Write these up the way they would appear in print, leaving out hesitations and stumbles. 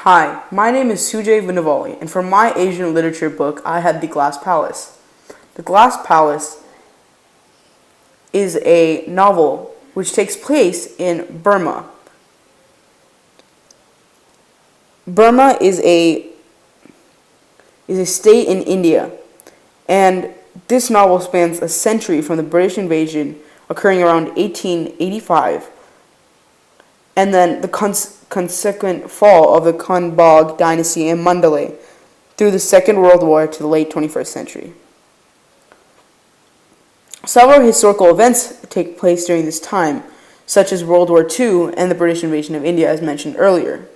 Hi, my name is Sujay Vinavali, and for my Asian literature book, I had The Glass Palace. The Glass Palace is a novel which takes place in Burma. Burma is a state in India, and this novel spans a century from the British invasion occurring around 1885, and then the consequent fall of the Kanbog dynasty in Mandalay through the Second World War to the late 21st century. Several historical events take place during this time, such as World War II and the British invasion of India, as mentioned earlier.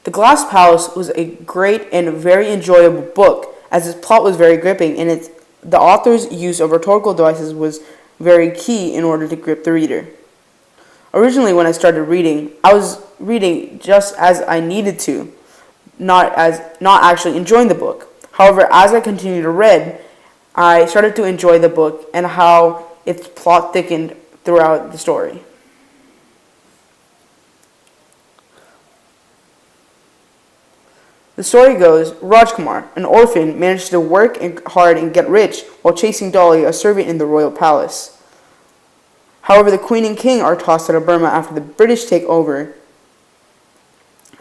The Glass Palace was a great and very enjoyable book, as its plot was very gripping, and the author's use of rhetorical devices was very key in order to grip the reader. Originally, when I started reading, I was reading just as I needed to, not actually enjoying the book. However, as I continued to read, I started to enjoy the book and how its plot thickened throughout the story. The story goes, Rajkumar, an orphan, managed to work hard and get rich while chasing Dolly, a servant in the royal palace. However, the queen and king are tossed out of Burma after the British take over,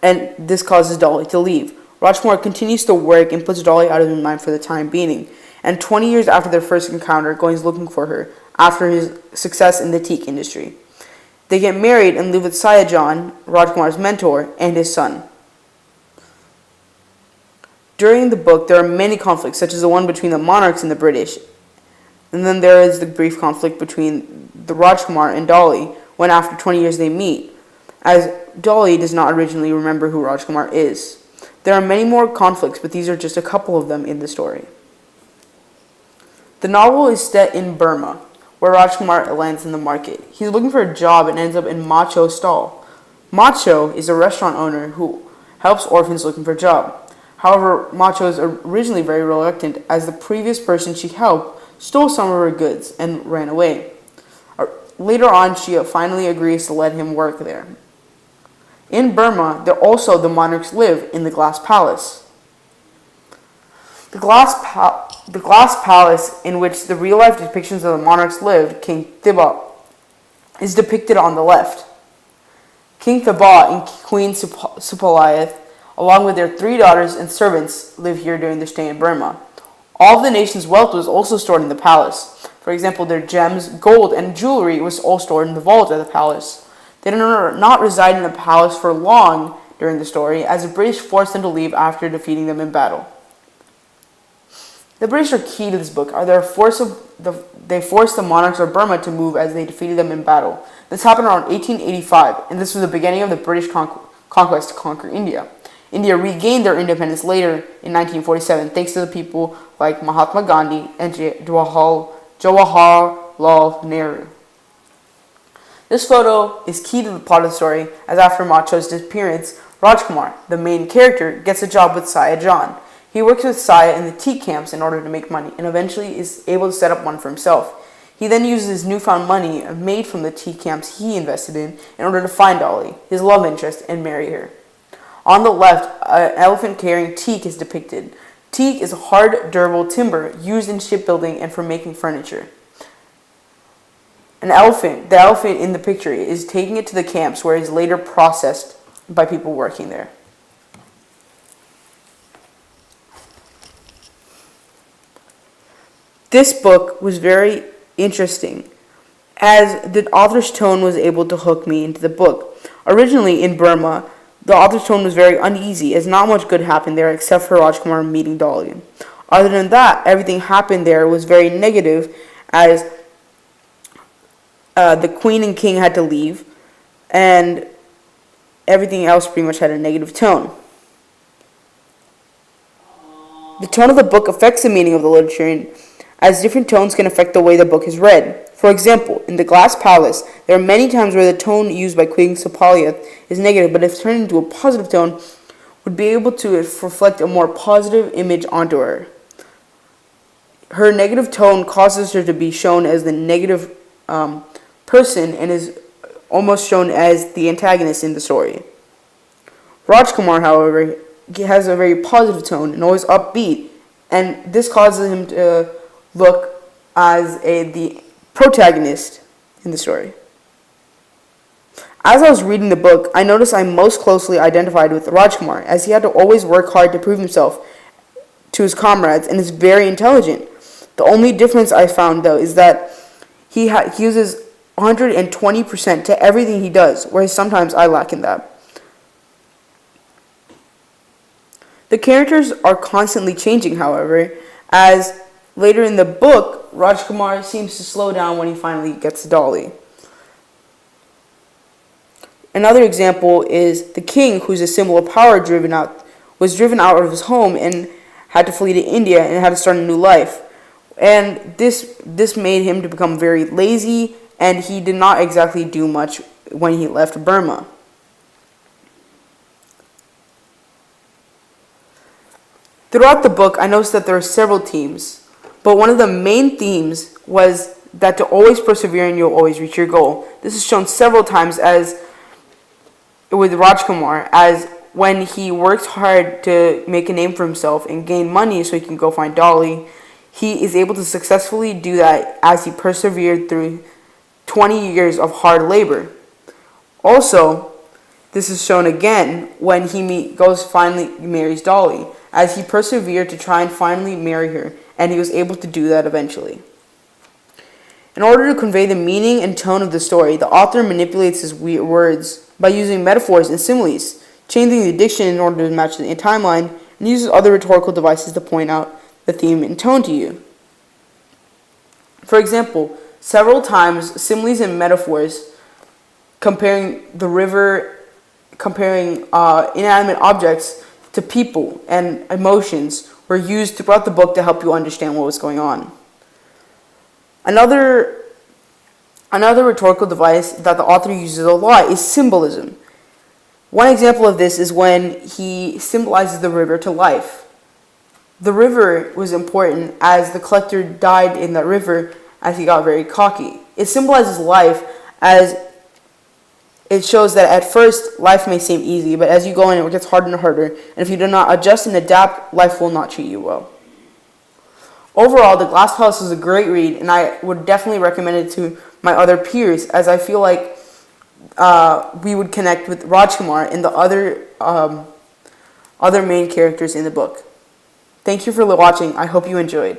and this causes Dolly to leave. Rajkumar continues to work and puts Dolly out of his mind for the time being, and 20 years after their first encounter, goes looking for her after his success in the teak industry. They get married and live with Sayajan, Rajkumar's mentor, and his son. During the book, there are many conflicts, such as the one between the monarchs and the British. And then there is the brief conflict between the Rajkumar and Dolly, when after 20 years they meet, as Dolly does not originally remember who Rajkumar is. There are many more conflicts, but these are just a couple of them in the story. The novel is set in Burma, where Rajkumar lands in the market. He's looking for a job and ends up in Macho's stall. Macho is a restaurant owner who helps orphans looking for a job. However, Macho is originally very reluctant, as the previous person she helped stole some of her goods and ran away. Later on, she finally agrees to let him work there. In Burma, the monarchs live in the Glass Palace. The Glass Palace, in which the real-life depictions of the monarchs lived, King Thibaw, is depicted on the left. King Thibaw and Queen Supaliath, along with their 3 daughters and servants, live here during their stay in Burma. All of the nation's wealth was also stored in the palace. For example, their gems, gold, and jewelry was all stored in the vault of the palace. They did not reside in the palace for long during the story, as the British forced them to leave after defeating them in battle. The British are key to this book. They forced the monarchs of Burma to move as they defeated them in battle. This happened around 1885, and this was the beginning of the British conquest to conquer India. India regained their independence later in 1947 thanks to the people like Mahatma Gandhi and Jawaharlal Nehru. This photo is key to the plot of the story, as after Macho's disappearance, Rajkumar, the main character, gets a job with Sayajan. He works with Saya in the teak camps in order to make money, and eventually is able to set up one for himself. He then uses his newfound money made from the teak camps he invested in order to find Dolly, his love interest, and marry her. On the left, an elephant carrying teak is depicted. Teak is hard, durable timber used in shipbuilding and for making furniture. The elephant in the picture, is taking it to the camps where it is later processed by people working there. This book was very interesting, as the author's tone was able to hook me into the book. Originally in Burma, the author's tone was very uneasy, as not much good happened there except for Rajkumar meeting Dolly. Other than that, everything happened there was very negative, as the queen and king had to leave, and everything else pretty much had a negative tone. The tone of the book affects the meaning of the literature, as different tones can affect the way the book is read. For example, in The Glass Palace, there are many times where the tone used by Queen Supaliath is negative, but if turned into a positive tone, would be able to reflect a more positive image onto her. Her negative tone causes her to be shown as the negative person, and is almost shown as the antagonist in the story. Rajkumar, however, has a very positive tone and always upbeat, and this causes him to look as the protagonist in the story. As I was reading the book, I noticed I most closely identified with Rajkumar, as he had to always work hard to prove himself to his comrades and is very intelligent. The only difference I found, though, is that he uses 120% to everything he does, whereas sometimes I lack in that. The characters are constantly changing, however, as later in the book, Rajkumar seems to slow down when he finally gets to Dolly. Another example is the king, who's a symbol of power, was driven out of his home and had to flee to India and had to start a new life. And this made him to become very lazy, and he did not exactly do much when he left Burma. Throughout the book, I noticed that there are several themes, but one of the main themes was that to always persevere and you'll always reach your goal. This is shown several times as with Rajkumar, as when he works hard to make a name for himself and gain money so he can go find Dolly, he is able to successfully do that as he persevered through 20 years of hard labor. Also, this is shown again when he finally marries Dolly, as he persevered to try and finally marry her, and he was able to do that eventually. In order to convey the meaning and tone of the story, the author manipulates his words by using metaphors and similes, changing the diction in order to match the timeline, and uses other rhetorical devices to point out the theme and tone to you. For example, several times similes and metaphors comparing the river, comparing inanimate objects to people and emotions were used throughout the book to help you understand what was going on. Another rhetorical device that the author uses a lot is symbolism. One example of this is when he symbolizes the river to life. The river was important as the collector died in that river as he got very cocky. It symbolizes life as it shows that at first life may seem easy, but as you go in it gets harder and harder, and if you do not adjust and adapt, life will not treat you well. Overall, The Glass Palace is a great read, and I would definitely recommend it to my other peers, as I feel like we would connect with Rajkumar and the other main characters in the book. Thank you for watching. I hope you enjoyed.